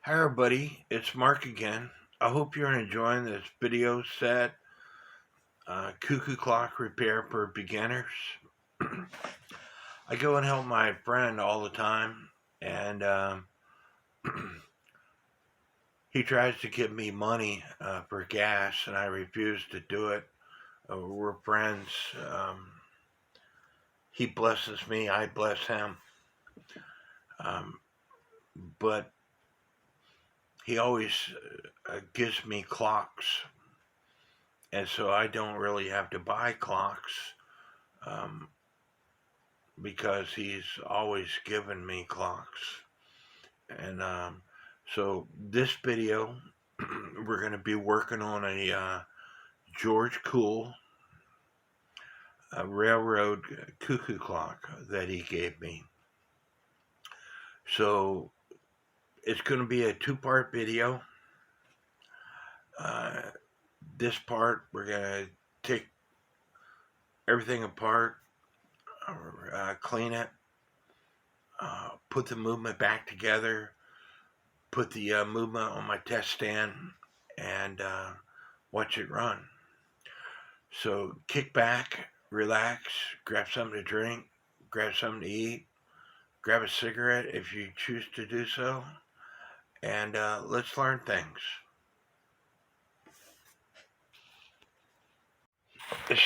Hi everybody, it's Mark again. I hope you're enjoying this video set, Cuckoo Clock Repair for Beginners. I go and help my friend all the time, and he tries to give me money for gas, and I refuse to do it. We're friends. He blesses me, I bless him. But he always gives me clocks, and so I don't really have to buy clocks. Because he's always given me clocks. And so this video, we're going to be working on a George Kuehl Railroad cuckoo clock that he gave me. So it's going to be a two-part video. This part, we're going to take everything apart, clean it, put the movement back together, put the movement on my test stand, and watch it run. So kick back, relax, grab something to drink, grab something to eat, grab a cigarette if you choose to do so, and let's learn things.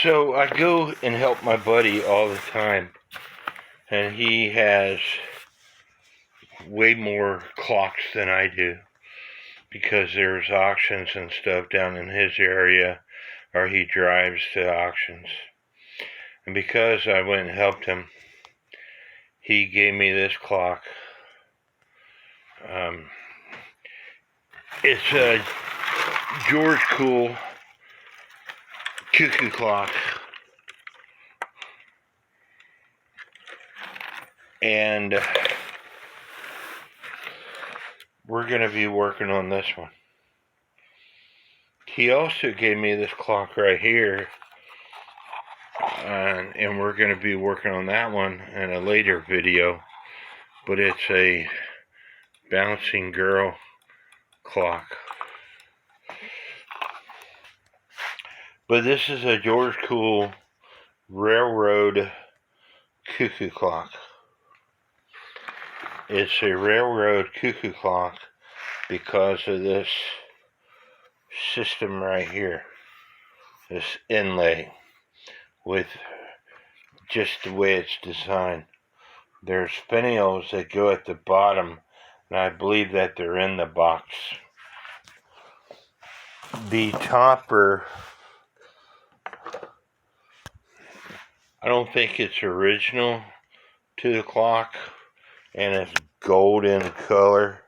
So I go and help my buddy all the time, and he has way more clocks than I do because there's auctions and stuff down in his area, or he drives to auctions. And because I went and helped him, he gave me this clock. It's a George Kuehl cuckoo clock. And we're going to be working on this one. He also gave me this clock right here. And we're going to be working on that one in a later video. But it's a bouncing girl clock. But this is a George Kuehl Railroad cuckoo clock. It's a railroad cuckoo clock because of this system right here. This inlay with just the way it's designed. There's finials that go at the bottom, and I believe that they're in the box. The topper, I don't think it's original to the clock, and it's gold in color,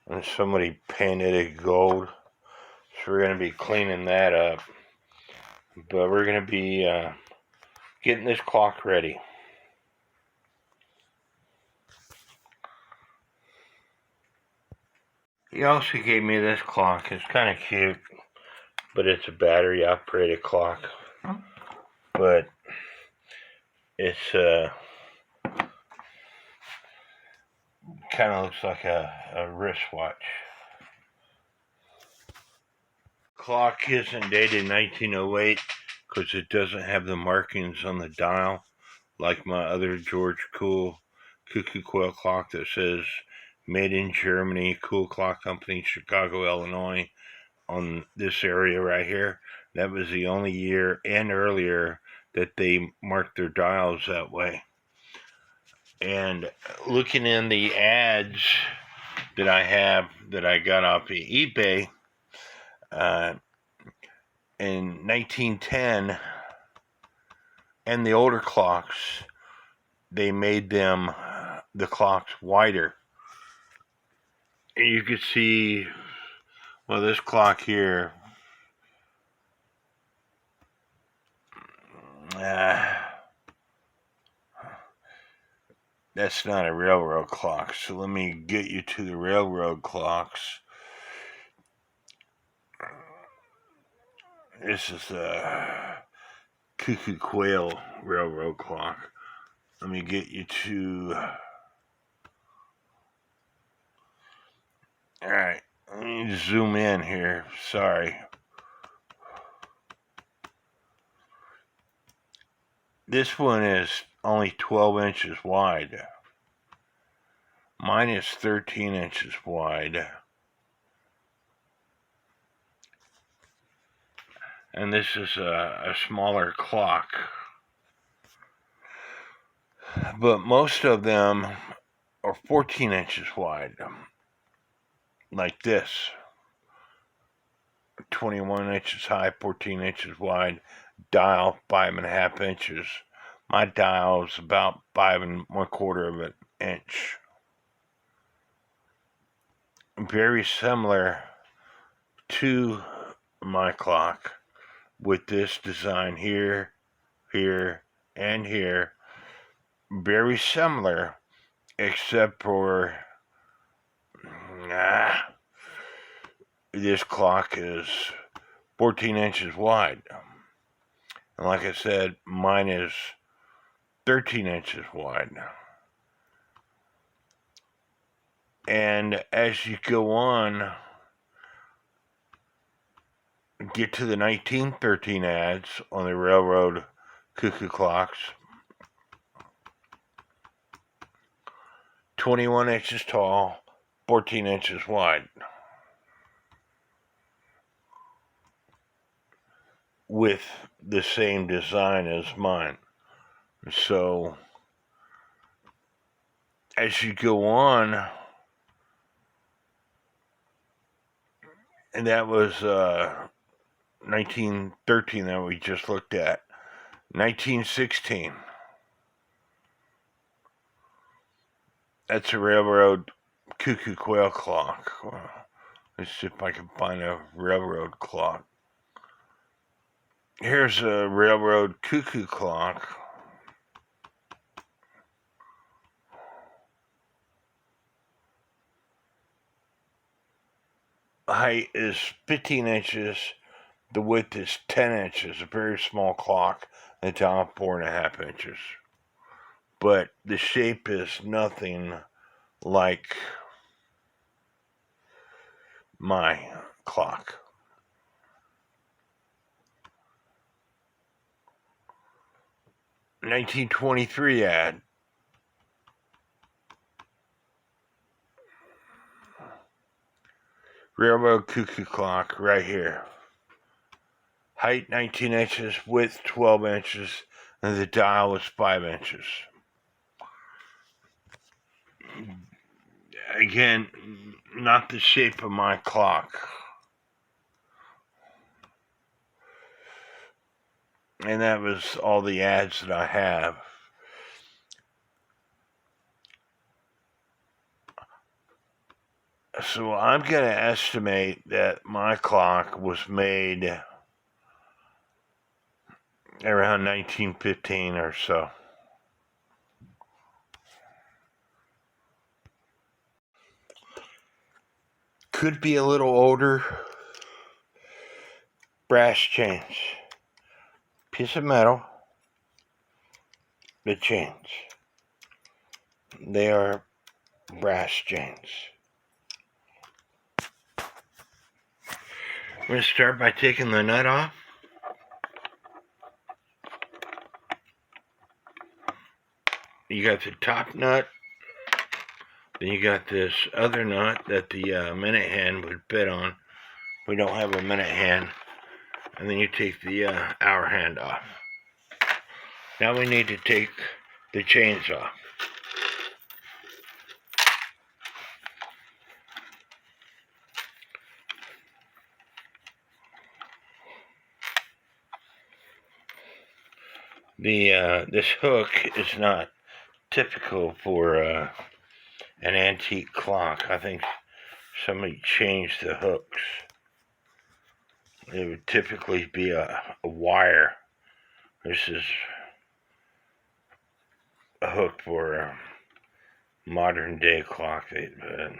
and somebody painted it gold, so we're going to be cleaning that up. But we're going to be getting this clock ready. He also gave me this clock. It's kind of cute, but it's a battery operated clock. But it's kind of looks like a wristwatch. Clock isn't dated 1908 because it doesn't have the markings on the dial like my other George Kuehl Cuckoo Coil clock that says made in Germany, Kuehl Clock Company, Chicago, Illinois, on this area right here. That was the only year and earlier that they marked their dials that way. And looking in the ads that I have that I got off of eBay, in 1910, and the older clocks, they made them, the clocks, wider. And you could see, well, this clock here, that's not a railroad clock, so let me get you to the railroad clocks. This is a Cuckoo Quail Railroad clock. Let me get you to me zoom in here. Sorry. This one is only 12 inches wide. Mine is 13 inches wide. And this is a smaller clock. But most of them are 14 inches wide. Like this. 21 inches high, 14 inches wide. Dial 5.5 inches. My dial is about 5 1/4 of an inch. Very similar to my clock, with this design here, here, and here. Very similar, except for this clock is 14 inches wide. And like I said, mine is 13 inches wide. And as you go on, get to the 1913 ads on the railroad Cuckoo clocks. 21 inches tall, 14 inches wide. With the same design as mine. So, as you go on, and that was 1913 that we just looked at. 1916. That's a railroad Cuckoo Quail clock. Let's see if I can find a railroad clock. Here's a railroad Cuckoo clock. Height is 15 inches. The width is 10 inches. A very small clock. The top 4.5 inches. But the shape is nothing like my clock. (1923) ad. Railroad Cuckoo clock right here. Height 19 inches, width 12 inches, and the dial was 5 inches. Again, not the shape of my clock. And that was all the ads that I have. So I'm going to estimate that my clock was made around 1915 or so. Could be a little older. Brass chains. Piece of metal. The chains. They are brass chains. I'm going to start by taking the nut off. You got the top nut. Then you got this other nut that the minute hand would fit on. We don't have a minute hand. And then you take the hour hand off. Now we need to take the chains off. This hook is not typical for an antique clock. I think somebody changed the hooks. It would typically be a wire. This is a hook for a modern day clock that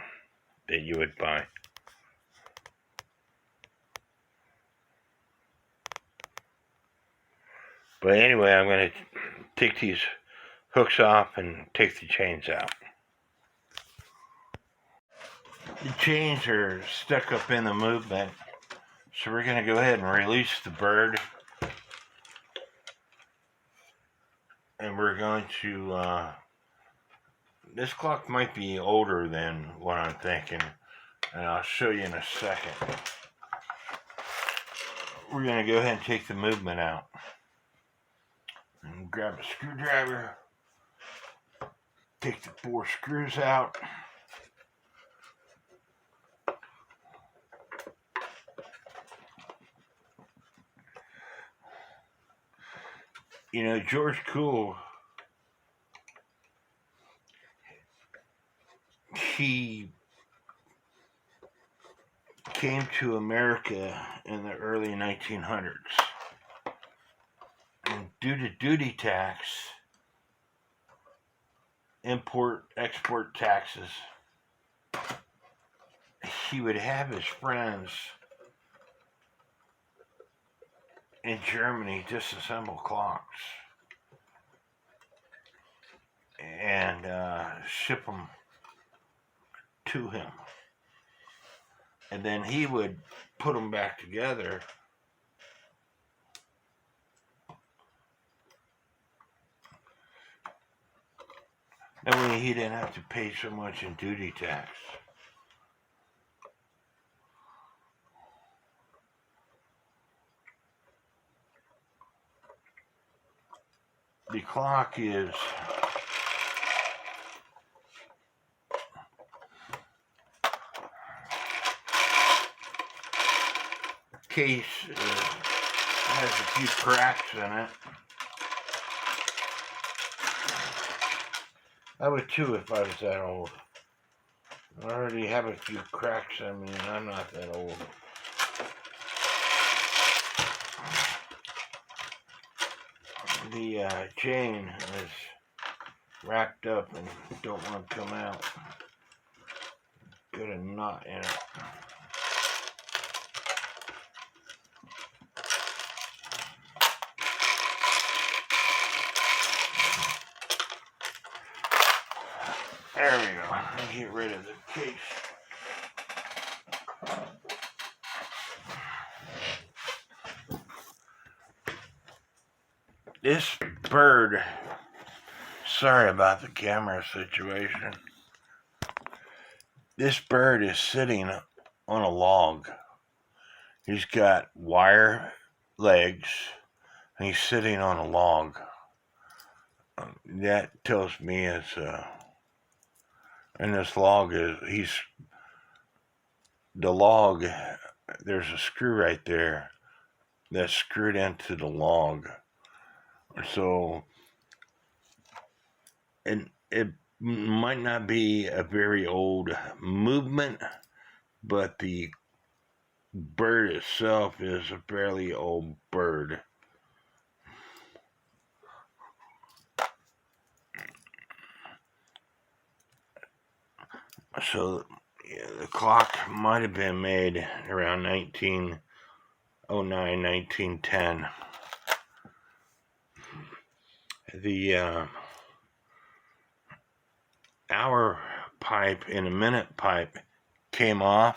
you would buy. But anyway, I'm going to take these hooks off and take the chains out. The chains are stuck up in the movement, so we're going to go ahead and release the bird, and we're going to, this clock might be older than what I'm thinking, and I'll show you in a second. We're going to go ahead and take the movement out, and grab a screwdriver, take the 4 screws out. You know, George Kuehl, he came to America in the early 1900s. And due to duty tax, import-export taxes, he would have his friends in Germany disassemble clocks and ship them to him. And then he would put them back together that way he didn't have to pay so much in duty tax. The clock is case has a few cracks in it. I would too if I was that old. I already have a few cracks in me and I'm not that old. The chain is wrapped up and don't want to come out. Got a knot in it. There we go. I'll get rid of the case. This bird, sorry about the camera situation. This bird is sitting on a log. He's got wire legs and he's sitting on a log. That tells me it's and this log is, the log, there's a screw right there that's screwed into the log. So, and it might not be a very old movement, but the bird itself is a fairly old bird. So yeah, the clock might have been made around 1909, 1910. The hour pipe and the minute pipe came off,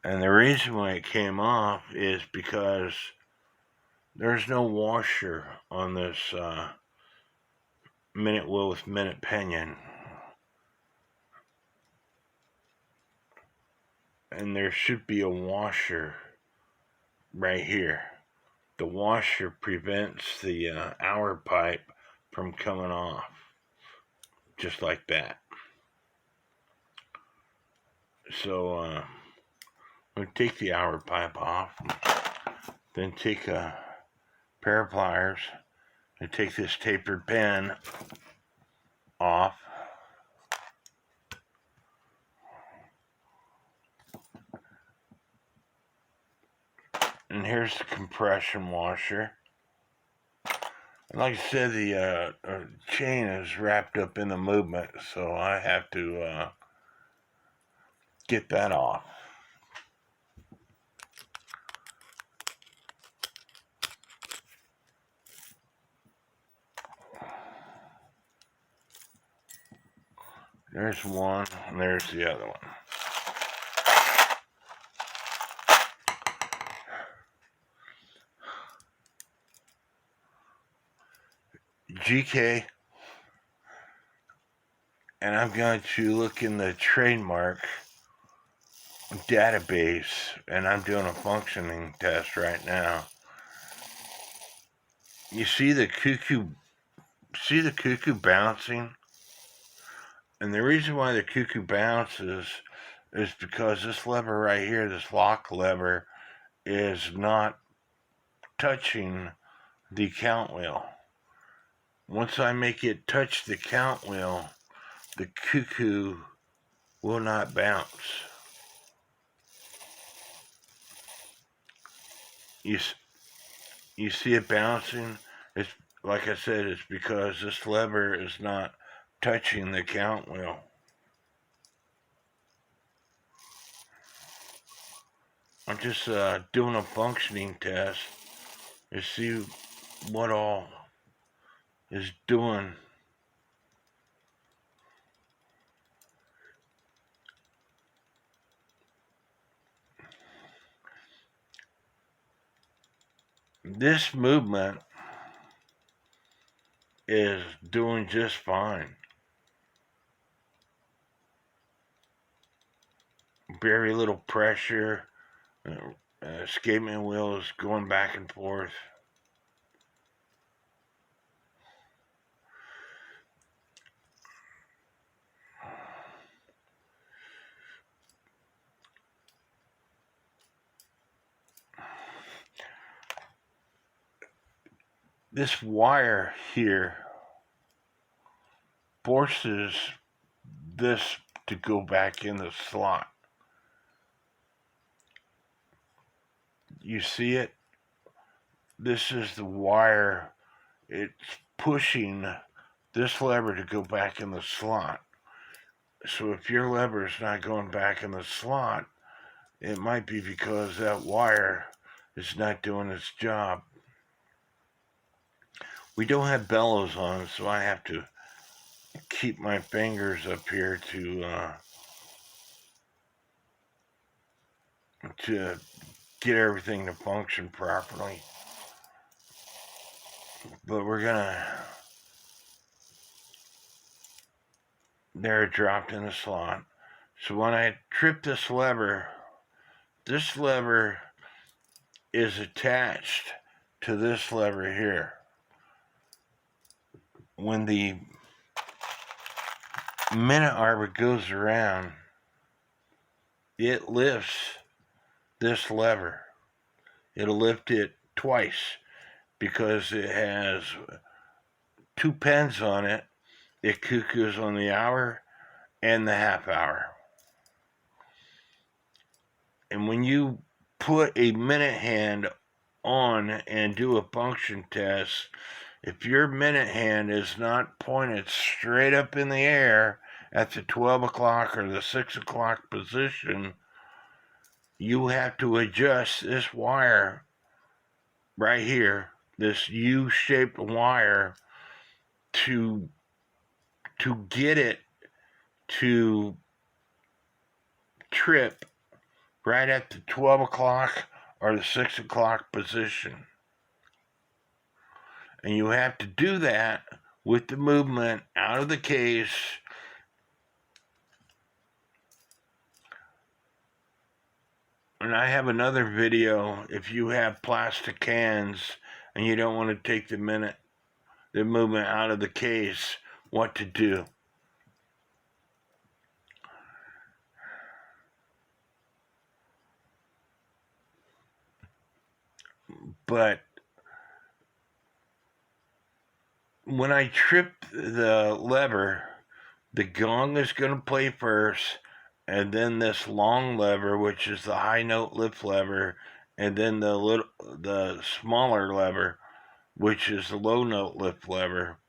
and the reason why it came off is because there's no washer on this minute wheel with minute pinion. And there should be a washer right here. The washer prevents the hour pipe from coming off, just like that. So I'm going to take the hour pipe off, then take a pair of pliers and take this tapered pin off. And here's the compression washer. And like I said, the chain is wrapped up in the movement, so I have to get that off. There's one, and there's the other one. GK, and I'm going to look in the trademark database, and I'm doing a functioning test right now. You see the Cuckoo bouncing? And the reason why the Cuckoo bounces is because this lever right here, this lock lever, is not touching the count wheel. Once I make it touch the count wheel, the Cuckoo will not bounce. You see it bouncing? It's like I said, it's because this lever is not touching the count wheel. I'm just doing a functioning test to see what all is doing. This movement is doing just fine. Very little pressure. Escapement wheel is going back and forth. This wire here forces this to go back in the slot. You see it? This is the wire. It's pushing this lever to go back in the slot. So if your lever is not going back in the slot, it might be because that wire is not doing its job. We don't have bellows on, so I have to keep my fingers up here to get everything to function properly. But we're gonna, there it dropped in the slot. So when I trip this lever is attached to this lever here. When the minute arbor goes around, it lifts this lever. It'll lift it twice because it has two pens on it. It cuckoos on the hour and the half hour. And when you put a minute hand on and do a function test, if your minute hand is not pointed straight up in the air at the 12 o'clock or the 6 o'clock position, you have to adjust this wire right here, this U-shaped wire, to get it to trip right at the 12 o'clock or the 6 o'clock position. And you have to do that with the movement out of the case. And I have another video if you have plastic cans and you don't want to take the movement out of the case, what to do. But when I trip the lever, the gong is going to play first, and then this long lever, which is the high note lift lever, and then the smaller lever, which is the low note lift lever.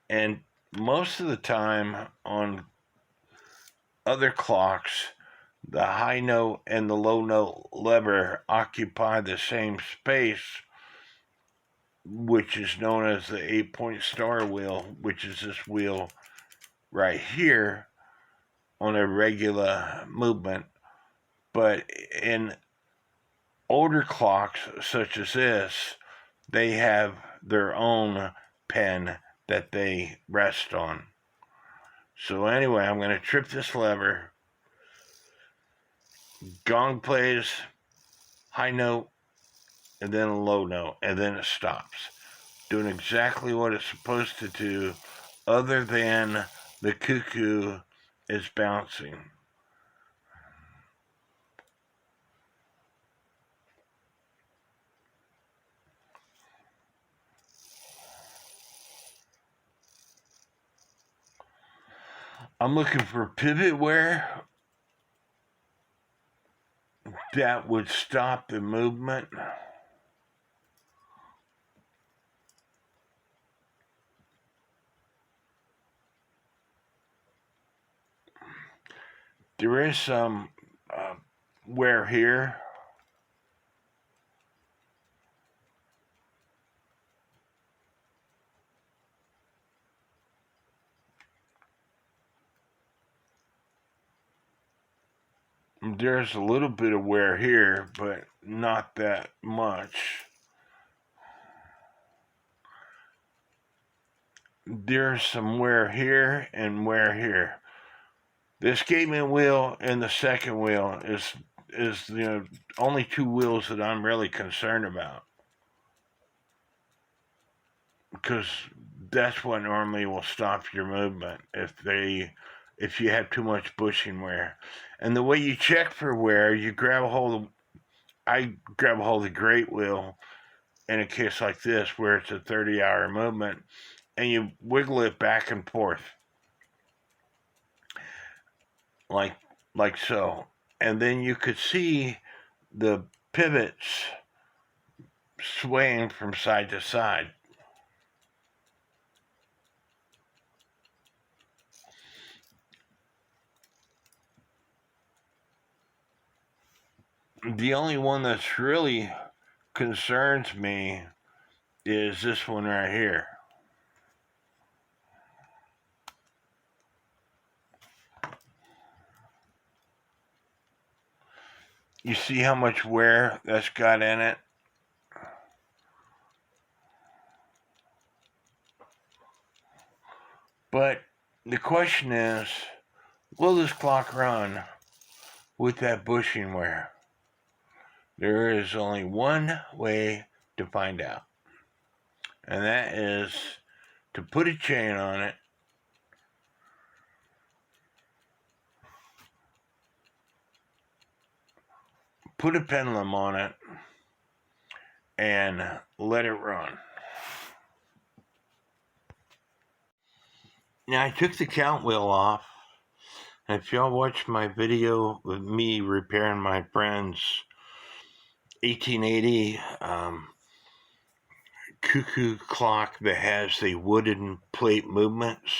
And most of the time on other clocks, the high note and the low note lever occupy the same space, which is known as the 8-point star wheel, which is this wheel right here on a regular movement. But in older clocks such as this, they have their own pen that they rest on. So anyway, I'm going to trip this lever. Gong plays, high note, and then a low note, and then it stops. Doing exactly what it's supposed to do, other than the cuckoo is bouncing. I'm looking for pivot wear that would stop the movement. There is some wear here. There's a little bit of wear here, but not that much. There's some wear here and wear here. The escapement wheel and the second wheel is only two wheels that I'm really concerned about, because that's what normally will stop your movement if you have too much bushing wear. And the way you check for wear, I grab a hold of the great wheel in a case like this where it's a 30-hour movement, and you wiggle it back and forth like so, and then you could see the pivots swaying from side to side. The only one that's really concerns me is this one right here. You see how much wear that's got in it? But the question is, will this clock run with that bushing wear? There is only one way to find out, and that is to put a chain on it, put a pendulum on it, and let it run. Now, I took the count wheel off, and if y'all watch my video with me repairing my friend's 1880 Cuckoo clock that has the wooden plate movements,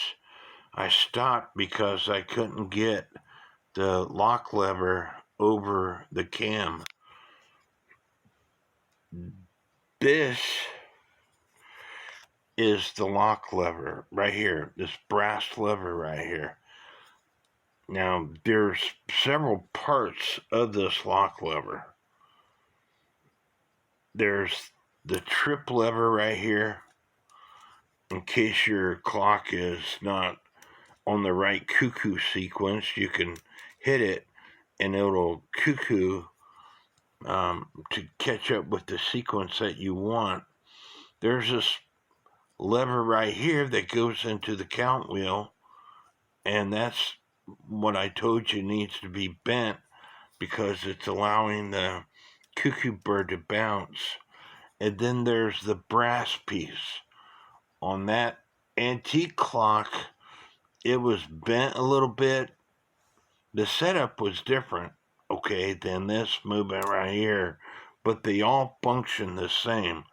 I stopped because I couldn't get the lock lever over the cam. This is the lock lever right here, this brass lever right here. Now, there's several parts of this lock lever. There's the trip lever right here, in case your clock is not on the right cuckoo sequence. You can hit it and it'll cuckoo to catch up with the sequence that you want. There's this lever right here that goes into the count wheel, and that's what I told you needs to be bent because it's allowing the cuckoo bird to bounce. And then there's the brass piece. On that antique clock, it was bent a little bit. The setup was different, okay, than this movement right here, but they all function the same.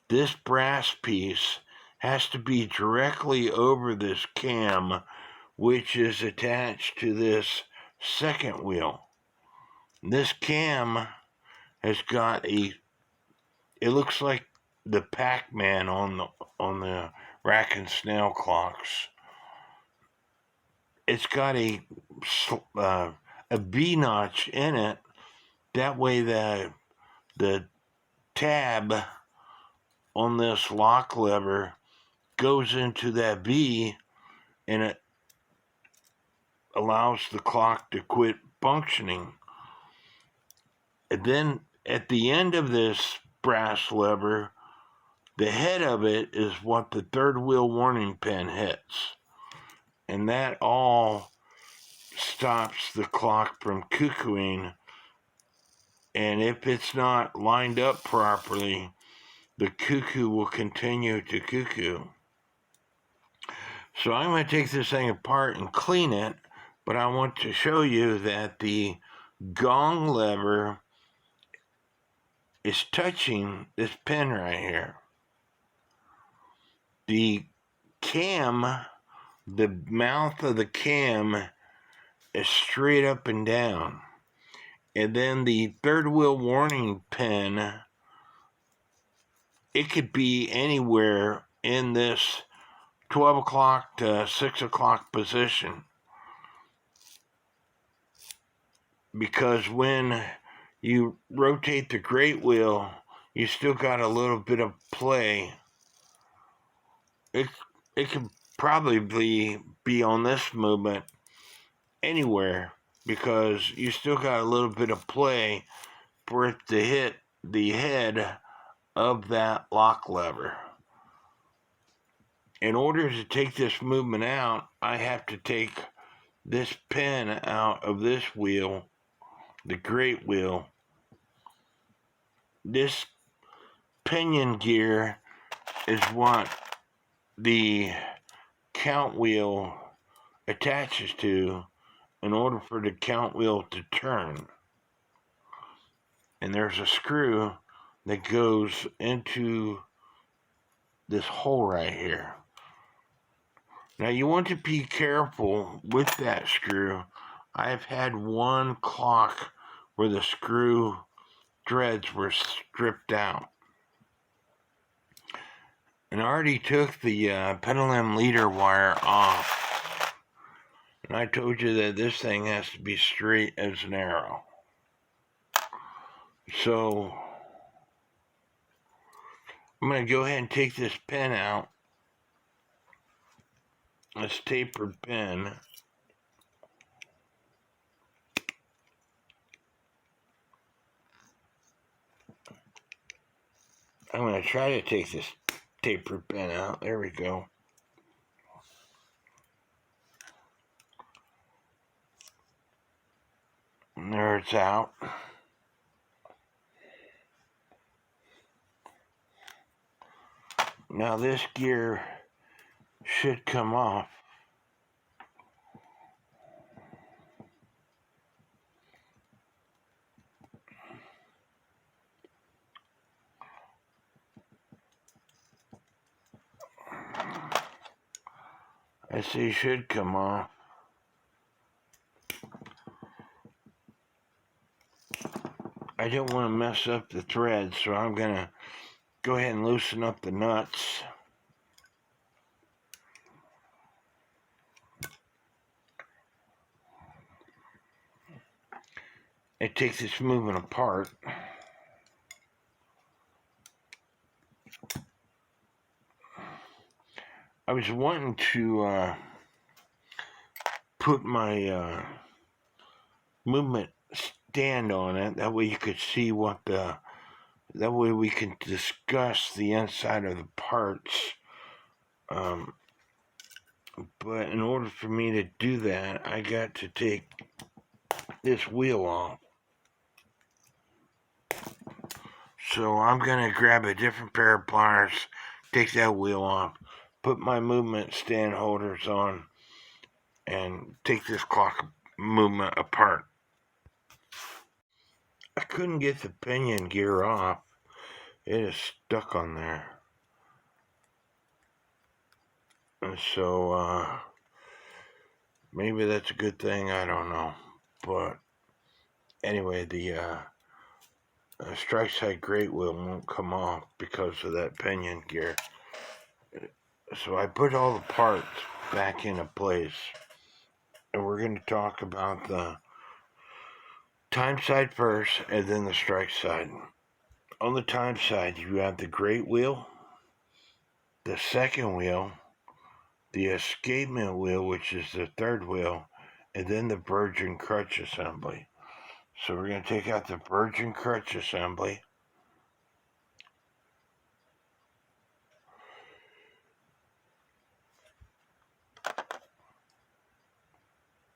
This brass piece has to be directly over this cam, which is attached to this second wheel. This cam has got it looks like the Pac-Man on the rack and snail clocks. It's got a V notch in it. That way the tab on this lock lever goes into that V, and it allows the clock to quit functioning. And then at the end of this brass lever, the head of it is what the third wheel warning pin hits. And that all stops the clock from cuckooing. And if it's not lined up properly, the cuckoo will continue to cuckoo. So I'm going to take this thing apart and clean it, but I want to show you that the gong lever is touching this pin right here. The cam, the mouth of the cam is straight up and down. And then the third wheel warning pin, it could be anywhere in this 12 o'clock to 6 o'clock position. Because when you rotate the great wheel, you still got a little bit of play. It could probably be on this movement anywhere, because you still got a little bit of play for it to hit the head of that lock lever. In order to take this movement out, I have to take this pin out of this wheel, the great wheel. This pinion gear is what the count wheel attaches to in order for the count wheel to turn. And there's a screw that goes into this hole right here. Now you want to be careful with that screw. I've had one clock where the screw threads were stripped out. And I already took the pendulum leader wire off. And I told you that this thing has to be straight as an arrow. So I'm going to go ahead and take this pin out. This tapered pin. I'm going to try to take this tapered pin out. There we go. And there it's out. Now this gear should come off. I say should come off. I don't want to mess up the thread, so I'm going to go ahead and loosen up the nuts. It takes this moving apart. I was wanting to put my movement stand on it. That way you could see what that way we can discuss the inside of the parts. But in order for me to do that, I got to take this wheel off. So I'm going to grab a different pair of pliers, take that wheel off, put my movement stand holders on, and take this clock movement apart. I couldn't get the pinion gear off. It is stuck on there. And so, maybe that's a good thing, I don't know. But anyway, the strike side great wheel won't come off because of that pinion gear. So I put all the parts back into place. And we're going to talk about the time side first and then the strike side. On the time side, you have the great wheel, the second wheel, the escapement wheel, which is the third wheel, and then the virgin crutch assembly. So we're going to take out the virgin crutch assembly.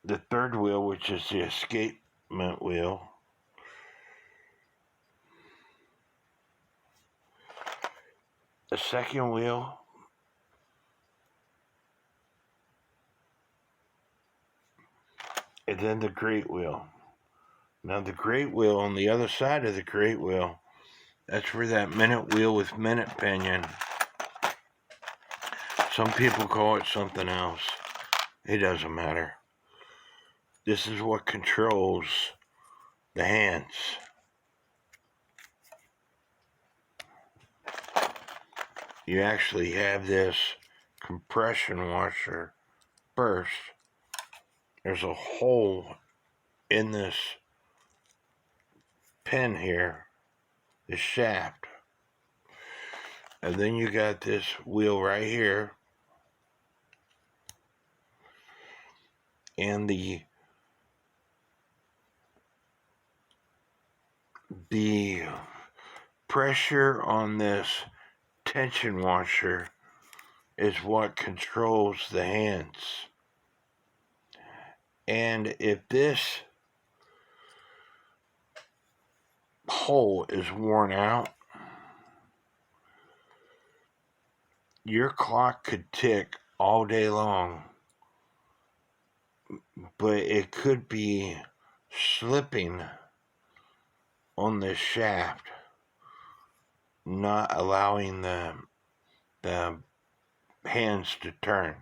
The third wheel, which is the escapement wheel. The second wheel. And then the great wheel. Now the great wheel, on the other side of the great wheel, that's where that minute wheel with minute pinion. Some people call it something else. It doesn't matter. This is what controls the hands. You actually have this compression washer first. There's a hole in this pin here, this shaft. And then you got this wheel right here. And the pressure on this tension washer is what controls the hands. And if this hole is worn out, your clock could tick all day long, but it could be slipping on this shaft, not allowing the hands to turn.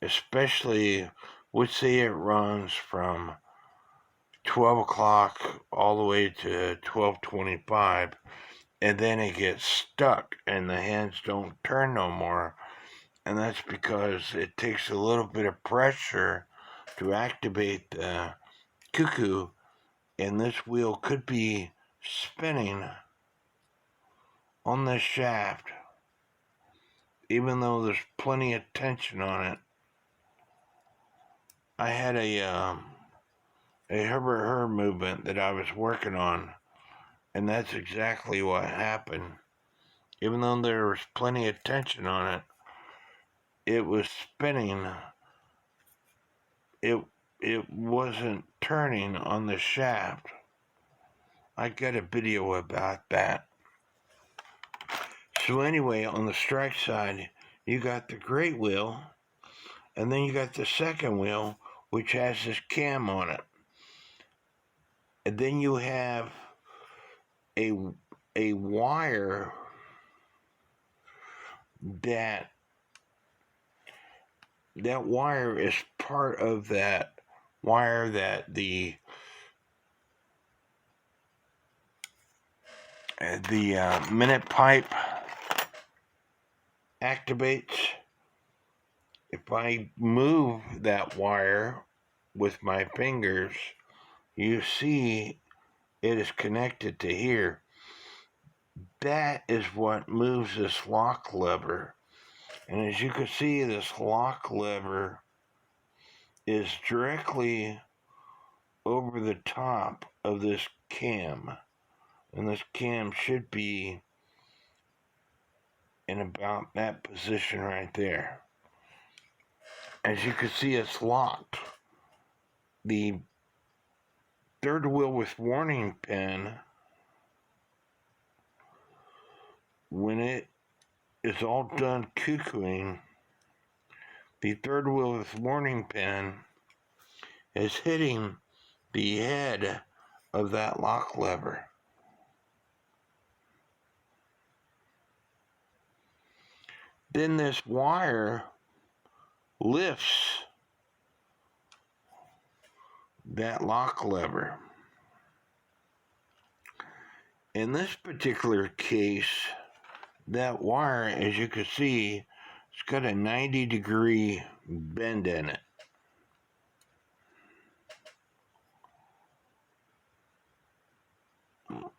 Especially, let's say it runs from 12 o'clock all the way to 12:25, and then it gets stuck and the hands don't turn no more. And that's because it takes a little bit of pressure to activate the cuckoo, and this wheel could be spinning on this shaft, even though there's plenty of tension on it. I had a Herbert Hur movement that I was working on, and that's exactly what happened. Even though there was plenty of tension on it, it was spinning. It wasn't turning on the shaft. I got a video about that. So anyway, on the strike side, you got the great wheel, and then you got the second wheel, which has this cam on it. And then you have a wire that wire is part of that wire that the minute pipe activates. If I move that wire with my fingers, you see it is connected to here. That is what moves this lock lever. And as you can see, this lock lever is directly over the top of this cam. And this cam should be in about that position right there. As you can see, it's locked. The third wheel with warning pin, when it is all done cuckooing, the third wheel with warning pin is hitting the head of that lock lever. Then this wire lifts that lock lever. In this particular case, that wire, as you can see, it's got a 90-degree bend in it.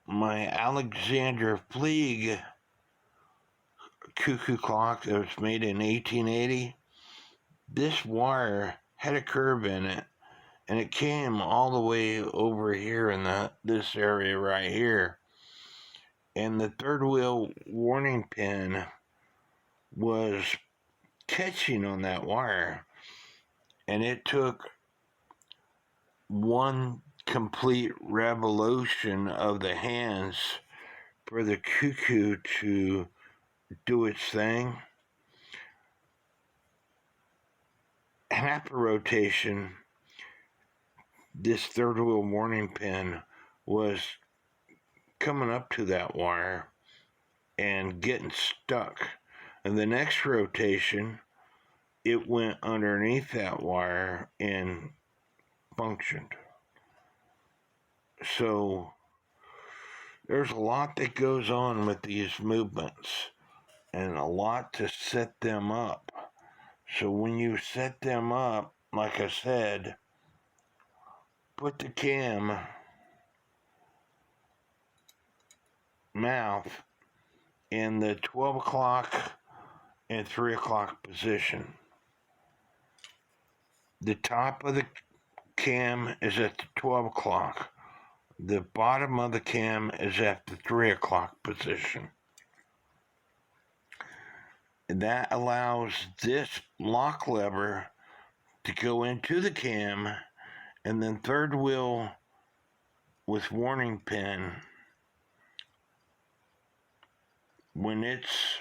My Alexander Fleeg Cuckoo clock that was made in 1880, this wire had a curve in it, and it came all the way over here in this area right here. And the third wheel warning pin was catching on that wire, and it took one complete revolution of the hands for the Cuckoo to do its thing. And after rotation, this third wheel warning pin was coming up to that wire and getting stuck. And the next rotation, it went underneath that wire and functioned. So there's a lot that goes on with these movements and a lot to set them up. So when you set them up, like I said, put the cam mouth in the 12 o'clock and 3 o'clock position. The top of the cam is at the 12 o'clock. The bottom of the cam is at the 3 o'clock position. And that allows this lock lever to go into the cam, and then third wheel with warning pin, when it's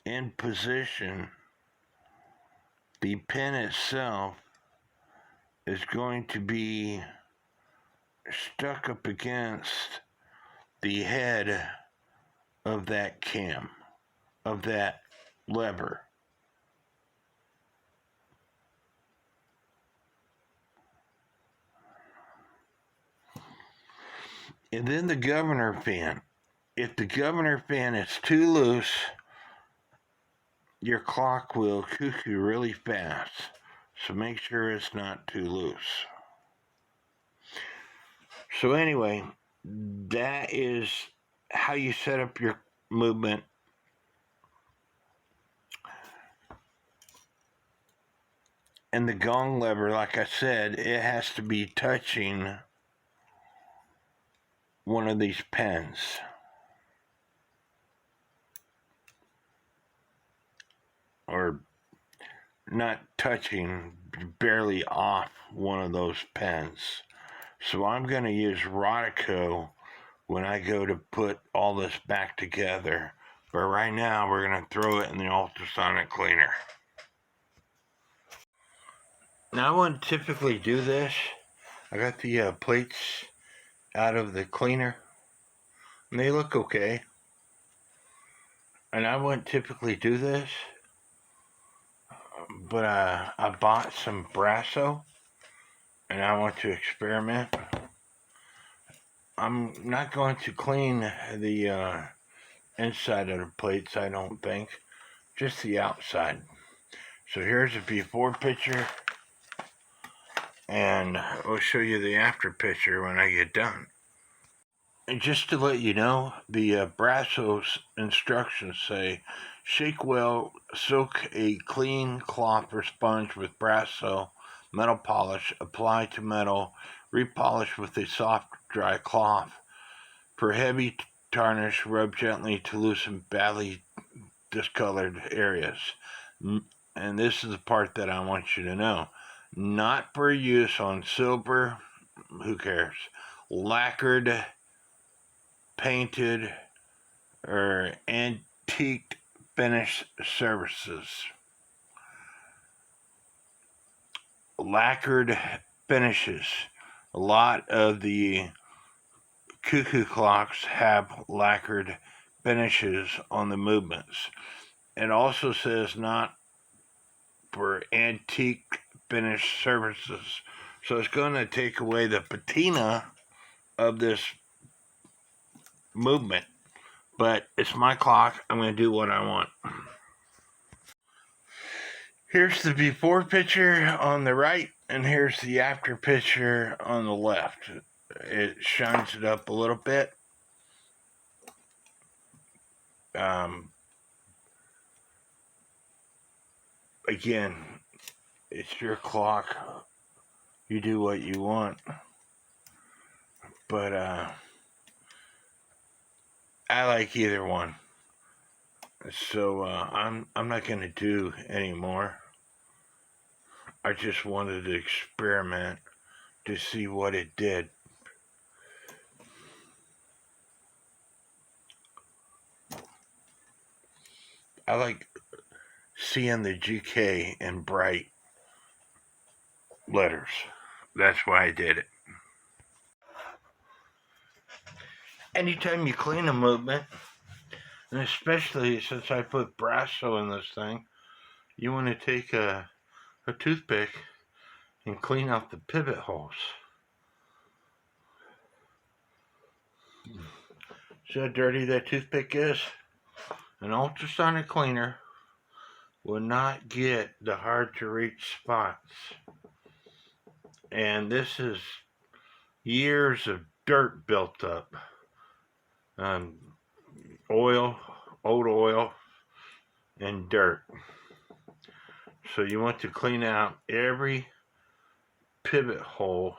in position, the pin itself is going to be stuck up against the head of that cam, of that lever. And then the governor fan. If the governor fan is too loose, your clock will cuckoo really fast. So make sure it's not too loose. So anyway, that is how you set up your movement. And the gong lever, like I said, it has to be touching one of these pins. Or not touching, barely off one of those pins. So I'm going to use Rodico when I go to put all this back together. But right now, we're going to throw it in the ultrasonic cleaner. Now, I wouldn't typically do this. I got the plates out of the cleaner, and they look okay. And I wouldn't typically do this, but I bought some Brasso, and I want to experiment. I'm not going to clean the inside of the plates, I don't think, just the outside. So here's a before picture, and I'll show you the after picture when I get done. And just to let you know, the Brasso's instructions say, shake well, soak a clean cloth or sponge with Brasso metal polish, apply to metal, repolish with a soft, dry cloth. For heavy tarnish, rub gently to loosen badly discolored areas. And this is the part that I want you to know. Not for use on silver, who cares, lacquered, painted, or antique finish surfaces. Lacquered finishes. A lot of the Cuckoo clocks have lacquered finishes on the movements. It also says not for antique finish surfaces. So it's going to take away the patina of this movement. But it's my clock. I'm going to do what I want. Here's the before picture on the right, and here's the after picture on the left. It shines it up a little bit. again, it's your clock. You do what you want. But I like either one. So I'm not going to do anymore. I just wanted to experiment to see what it did. I like seeing the GK in bright letters. That's why I did it. Anytime you clean a movement, and especially since I put Brasso in this thing, you want to take a toothpick and clean out the pivot holes. See how dirty that toothpick is? An ultrasonic cleaner will not get the hard to reach spots. And this is years of dirt built up. Oil, old oil, and dirt. So you want to clean out every pivot hole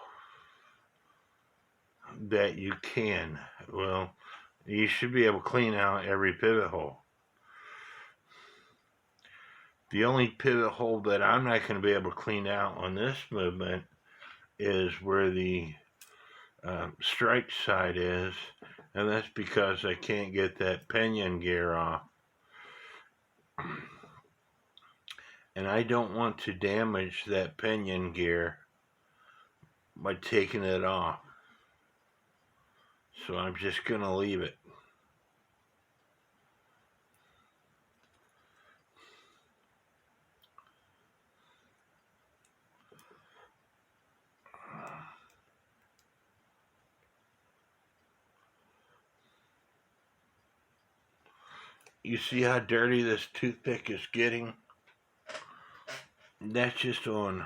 that you can. Well, you should be able to clean out every pivot hole. The only pivot hole that I'm not going to be able to clean out on this movement is where the strike side is, and that's because I can't get that pinion gear off. And I don't want to damage that pinion gear by taking it off. So I'm just going to leave it. You see how dirty this toothpick is getting? That's just on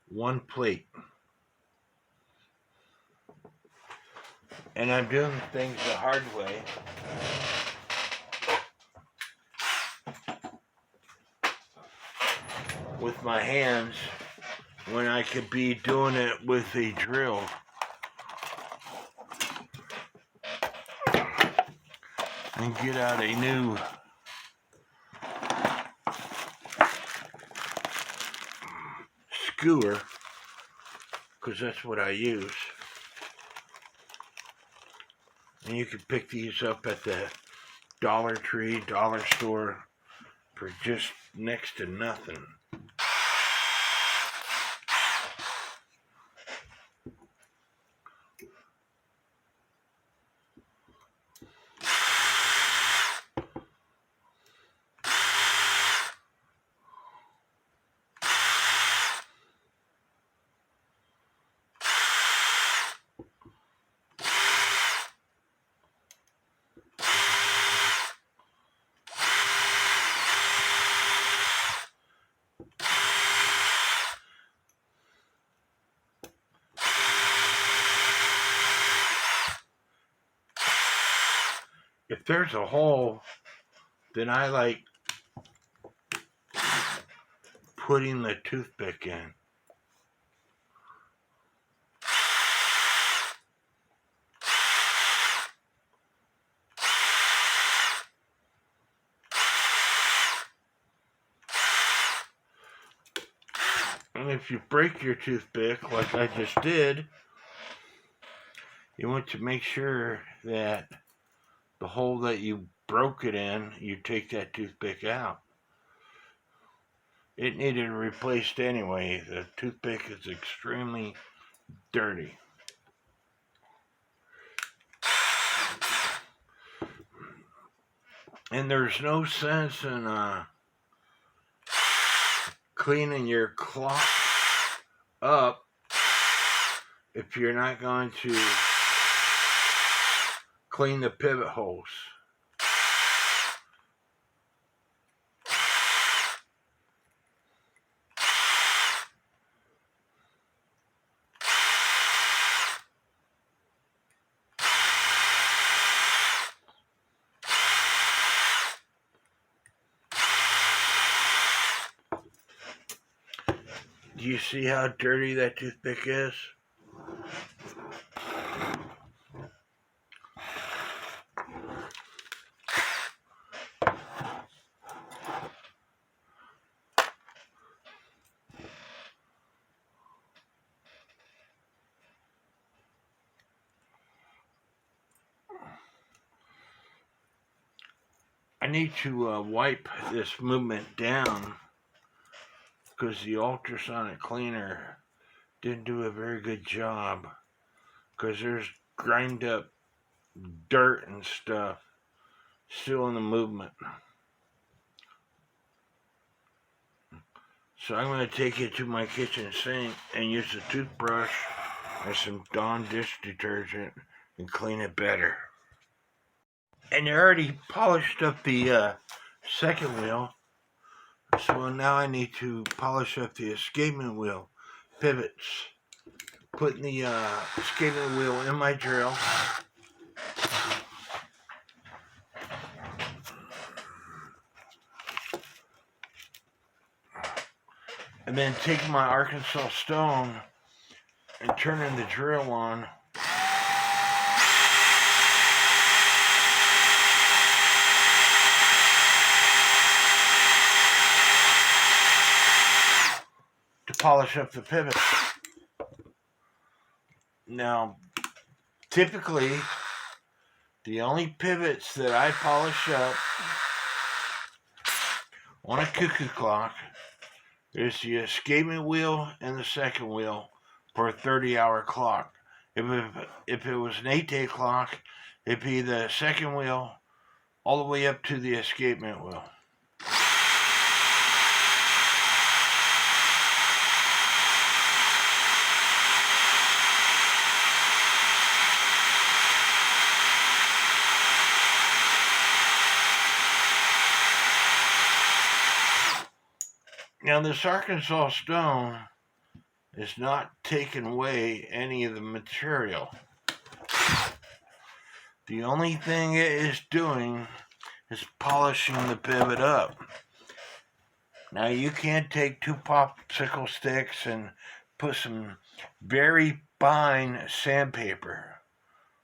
one plate. And I'm doing things the hard way. With my hands when I could be doing it with a drill. And get out a new skewer, because that's what I use. And you can pick these up at the Dollar Tree, dollar store for just next to nothing. If there's a hole, then I like putting the toothpick in. And if you break your toothpick, like I just did, you want to make sure that the hole that you broke it in, you take that toothpick out. It needed replaced anyway. The toothpick is extremely dirty. And there's no sense in cleaning your clock up if you're not going to clean the pivot holes. Do you see how dirty that toothpick is? I need to wipe this movement down because the ultrasonic cleaner didn't do a very good job because there's grind up dirt and stuff still in the movement. So I'm going to take it to my kitchen sink and use a toothbrush and some Dawn dish detergent and clean it better. And I already polished up the second wheel, so now I need to polish up the escapement wheel pivots. Putting the escapement wheel in my drill. And then taking my Arkansas stone and turning the drill on. To polish up the pivot. Now, typically, the only pivots that I polish up on a Cuckoo clock is the escapement wheel and the second wheel for a 30-hour clock. If it was an 8-day clock, it'd be the second wheel all the way up to the escapement wheel. Now, this Arkansas stone is not taking away any of the material. The only thing it is doing is polishing the pivot up. Now, you can't take 2 popsicle sticks and put some very fine sandpaper,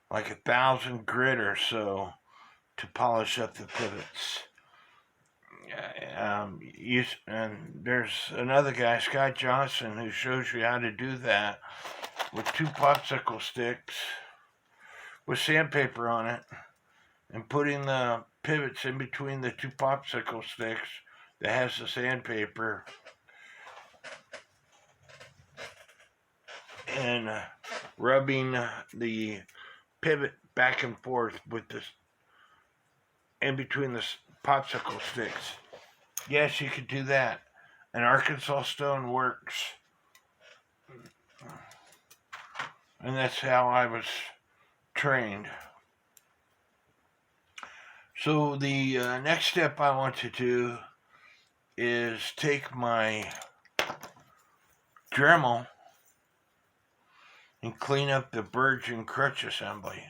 like 1,000 grit or so, to polish up the pivots. And there's another guy, Scott Johnson, who shows you how to do that with 2 popsicle sticks with sandpaper on it and putting the pivots in between the 2 popsicle sticks that has the sandpaper and rubbing the pivot back and forth with this in between the popsicle sticks. Yes, you could do that. And Arkansas stone works. And that's how I was trained. So the next step I want to do is take my Dremel and clean up the burge and crutch assembly.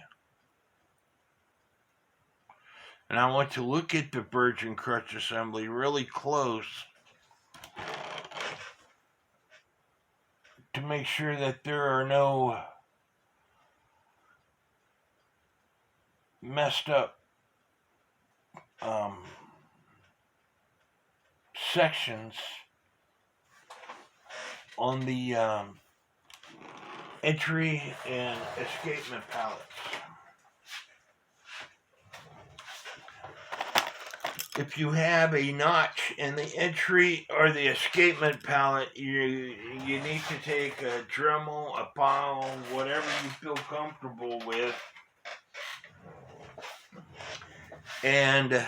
And I want to look at the burge and crutch assembly really close to make sure that there are no messed up sections on the entry and escapement pallets. If you have a notch in the entry or the escapement pallet, you need to take a Dremel, a file, whatever you feel comfortable with, and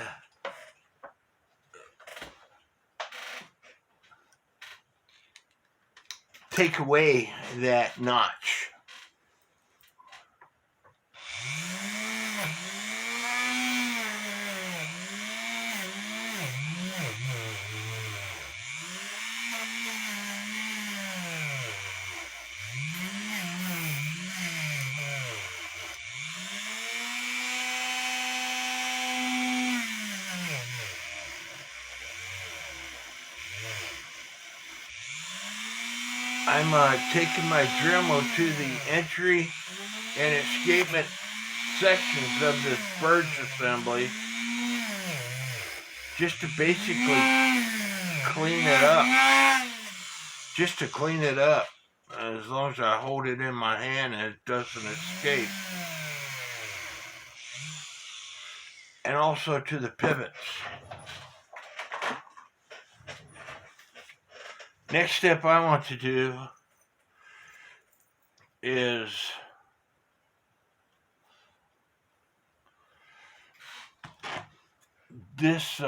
take away that notch. I'm taking my Dremel to the entry and escapement sections of this birch assembly just to basically clean it up. Just to clean it up. As long as I hold it in my hand and it doesn't escape. And also to the pivots. Next step I want to do is this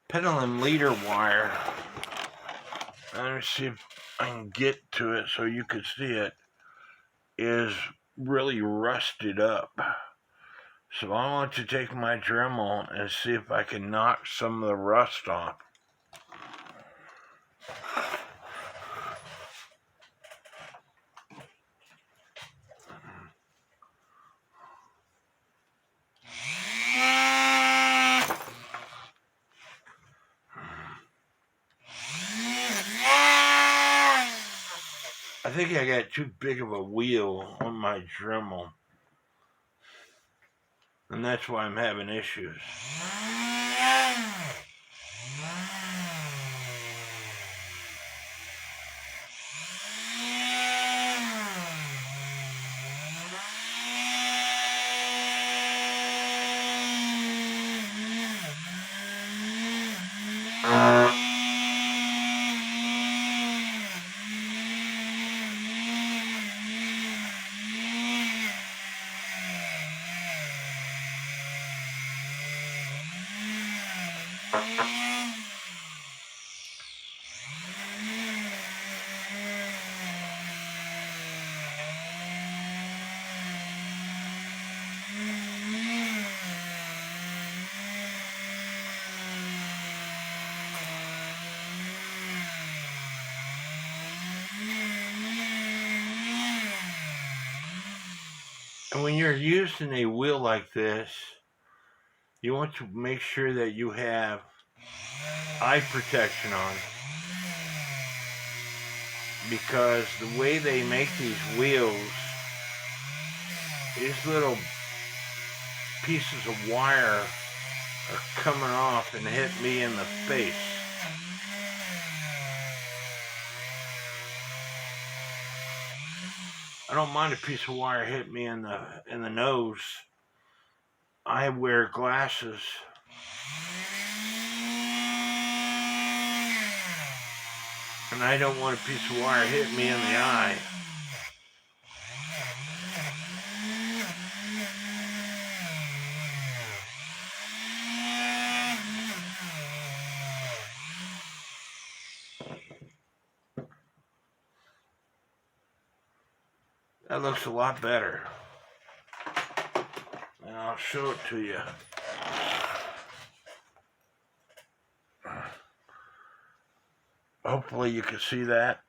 pendulum leader wire. Let me see if I can get to it so you can see it. Is really rusted up. So I want to take my Dremel and see if I can knock some of the rust off. I think I got too big of a wheel on my Dremel. And that's why I'm having issues. And when you're using a wheel like this, you want to make sure that you have eye protection on. Because the way they make these wheels, these little pieces of wire are coming off and hit me in the face. I don't mind a piece of wire hit me in the nose. I wear glasses. And I don't want a piece of wire hit me in the eye. That looks a lot better. And I'll show it to you. Hopefully you can see that.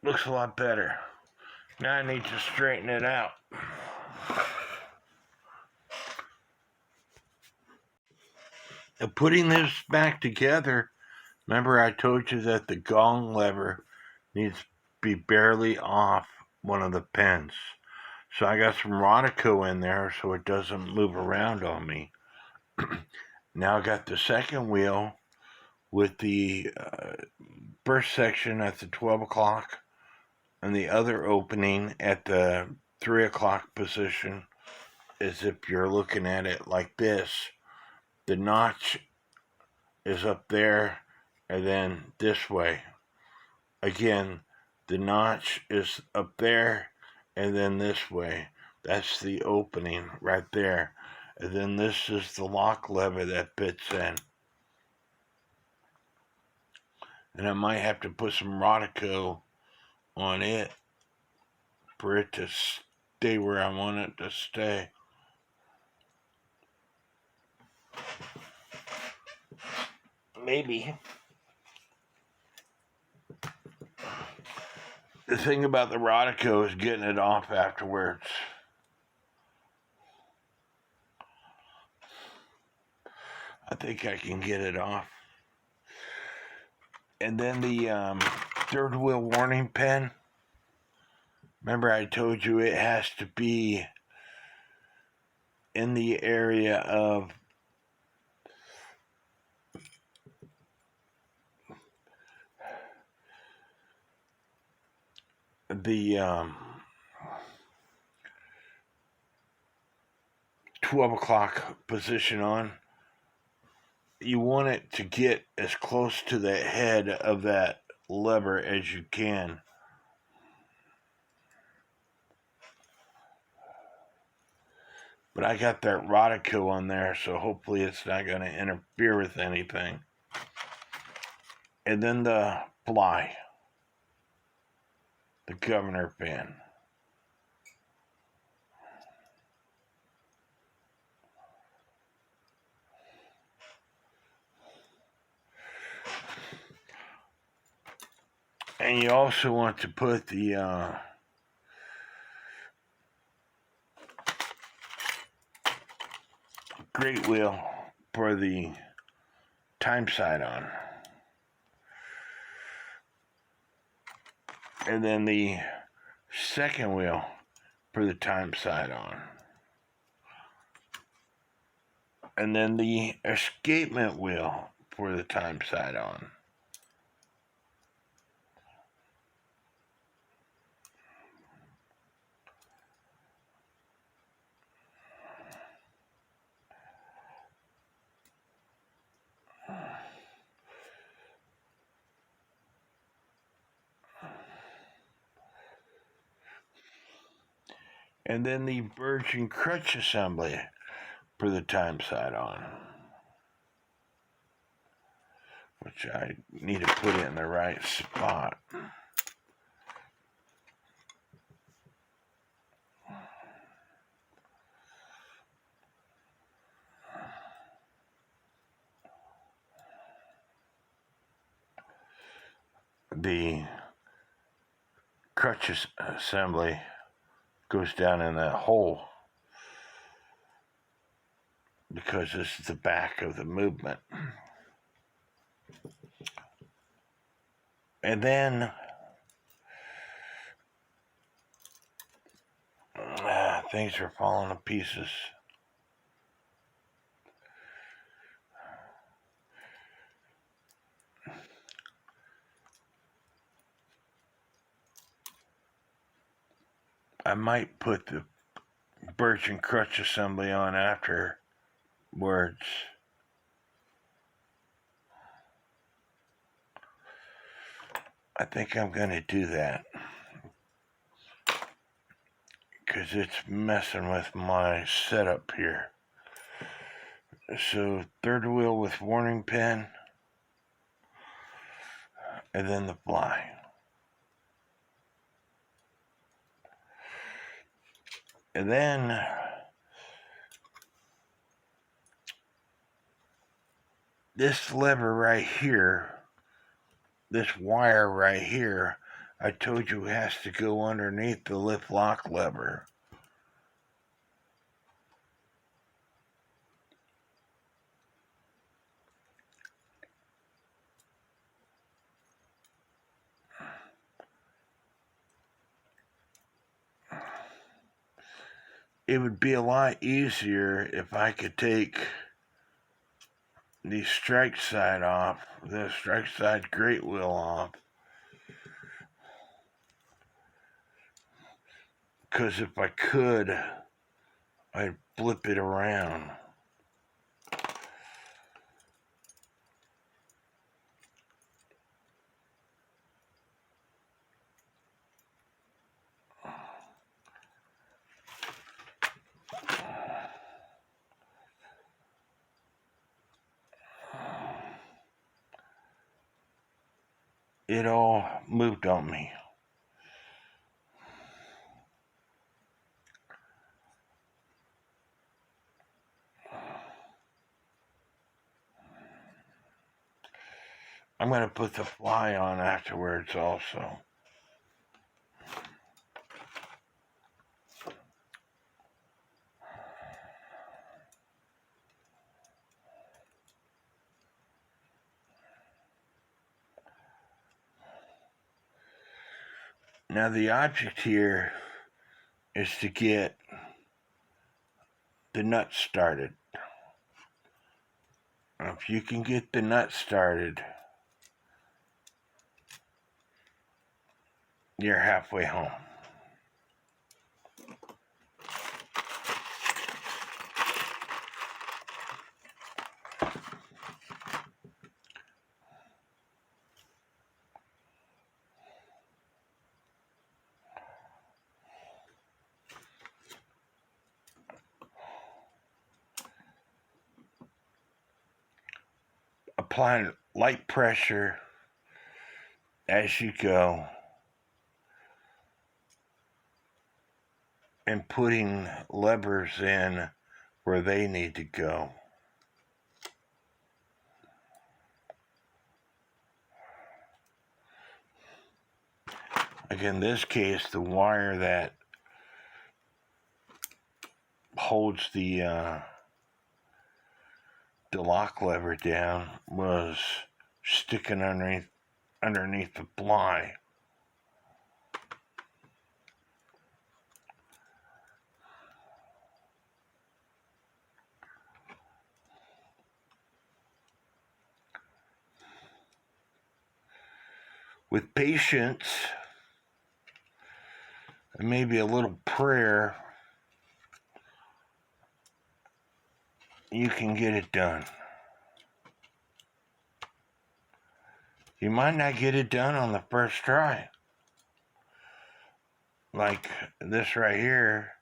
Looks a lot better. Now I need to straighten it out. Now putting this back together, remember I told you that the gong lever needs to be barely off one of the pins. So I got some Rodico in there so it doesn't move around on me. Now I got the second wheel with the burst section at the 12 o'clock and the other opening at the 3 o'clock position. As if you're looking at it like this, the notch is up there and then this way. Again, the notch is up there and then this way. That's the opening right there. And then this is the lock lever that fits in. And I might have to put some Rodico on it for it to stay where I want it to stay. Maybe. The thing about the Rodico is getting it off afterwards. I think I can get it off. And then the third wheel warning pin. Remember I told you it has to be in the area of the 12 o'clock position on. You want it to get as close to the head of that lever as you can. But I got that Rodico on there, so hopefully it's not going to interfere with anything. And then the fly, the governor pin. And you also want to put the great wheel for the time side on. And then the second wheel for the time side on. And then the escapement wheel for the time side on. And then the virgin crutch assembly for the time side on, which I need to put it in the right spot. The crutch assembly goes down in that hole because this is the back of the movement. And then things are falling to pieces. I might put the birch and crutch assembly on afterwards. I think I'm going to do that because it's messing with my setup here. So third wheel with warning pin, and then the fly. And then this lever right here, this wire right here, I told you has to go underneath the lift lock lever. It would be a lot easier if I could take the strike side off, the strike side great wheel off. Because if I could, I'd flip it around. It all moved on me. I'm going to put the fly on afterwards also. Now the object here is to get the nuts started. If you can get the nuts started, you're halfway home. Applying light pressure as you go and putting levers in where they need to go. Again, in this case, the wire that holds the lock lever down was sticking underneath the ply. With patience and maybe a little prayer, you can get it done. You might not get it done on the first try. Like this right here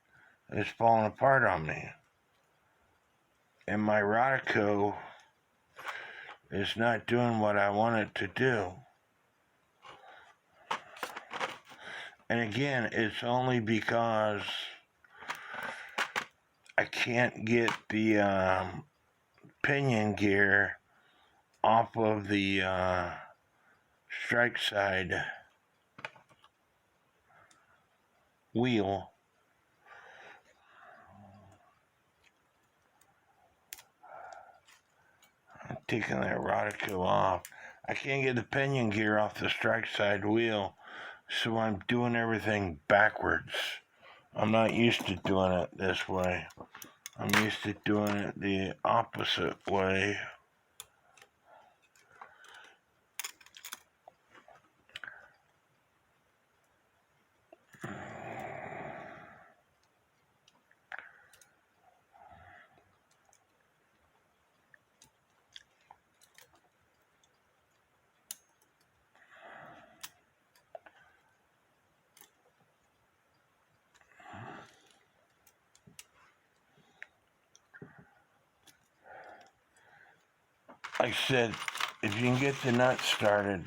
is falling apart on me. And my Rodico is not doing what I want it to do. And again, it's only because I can't get the pinion gear off of the strike side wheel. I'm taking that Rodico off. I can't get the pinion gear off the strike side wheel, so I'm doing everything backwards. I'm not used to doing it this way. I'm used to doing it the opposite way. Like I said, if you can get the nuts started,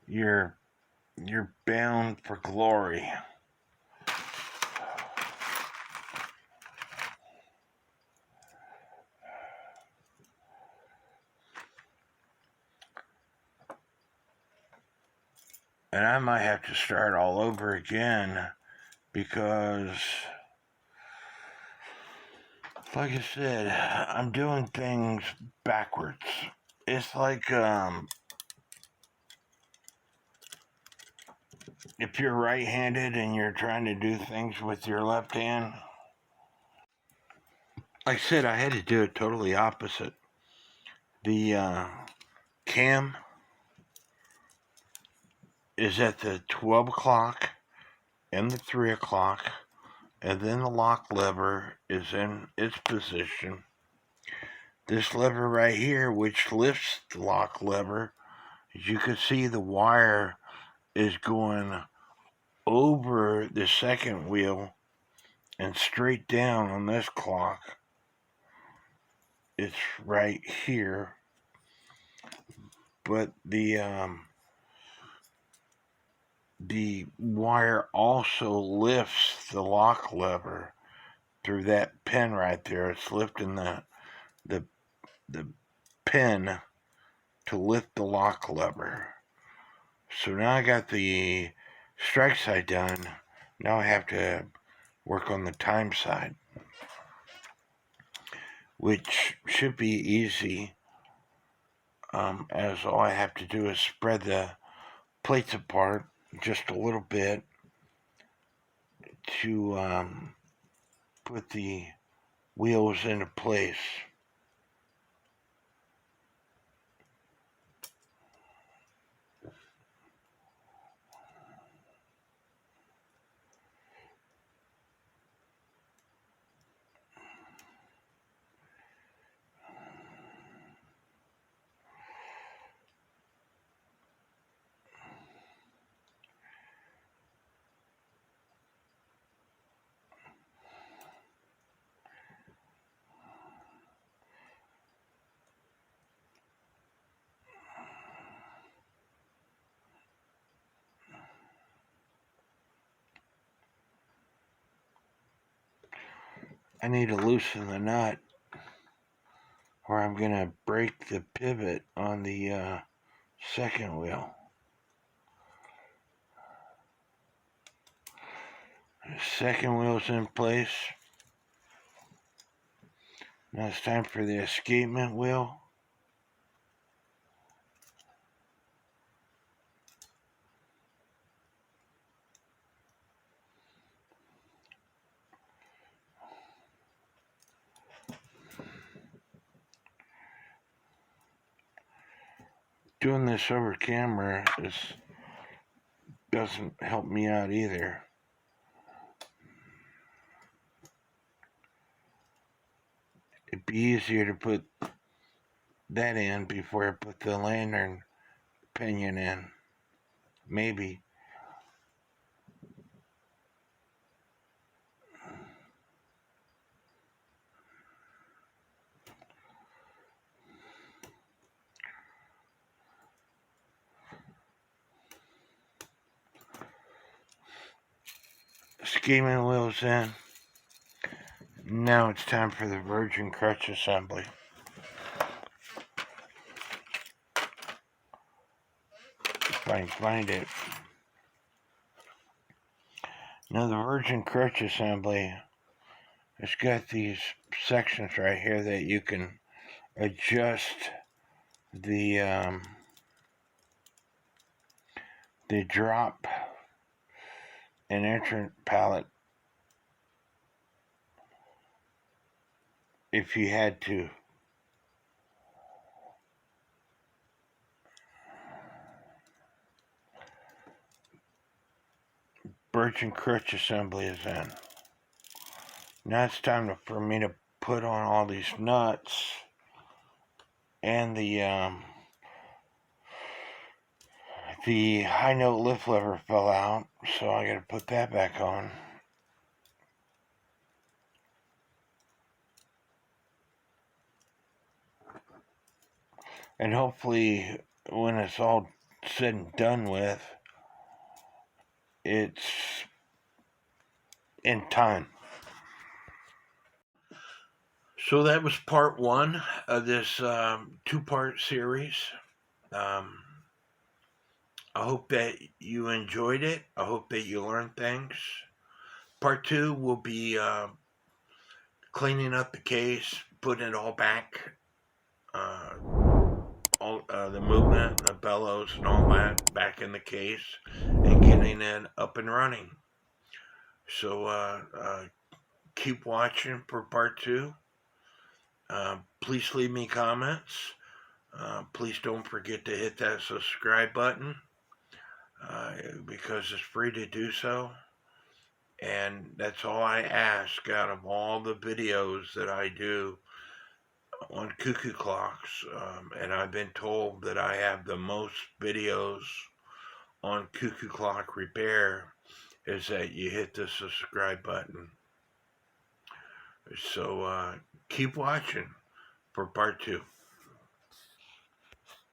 you're bound for glory. And I might have to start all over again because, like I said, I'm doing things backwards. It's like if you're right-handed and you're trying to do things with your left hand. Like I said, I had to do it totally opposite. The cam is at the 12 o'clock and the 3 o'clock, and then the lock lever is in its position. This lever right here, which lifts the lock lever, as you can see, the wire is going over the second wheel and straight down on this clock. It's right here, but the wire also lifts the lock lever through that pin right there. It's lifting the pin to lift the lock lever. So now I got the strike side done. Now I have to work on the time side, which should be easy. as all I have to do is spread the plates apart just a little bit to put the wheels into place. I need to loosen the nut or I'm going to break the pivot on the second wheel. The second wheel's in place. Now it's time for the escapement wheel. Doing this over camera doesn't help me out either. It'd be easier to put that in before I put the lantern pinion in. Maybe. Escapement wheel's in. Now it's time for the virgin crutch assembly. If I can find it. Now the virgin crutch assembly, it's got these sections right here that you can adjust the drop and entrance pallet if you had to. Virgin crutch assembly is in. Now it's time for me to put on all these nuts and the high note lift lever fell out, so I gotta put that back on. And hopefully when it's all said and done with, it's in time. So that was part one of this two-part series. I hope that you enjoyed it. I hope that you learned things. Part two will be cleaning up the case, putting it all back, all the movement, the bellows, and all that back in the case, and getting it up and running. So keep watching for part two. Please leave me comments. Please don't forget to hit that subscribe button because it's free to do so. And that's all I ask out of all the videos that I do on cuckoo clocks. And I've been told that I have the most videos on cuckoo clock repair is that you hit the subscribe button. So keep watching for part two.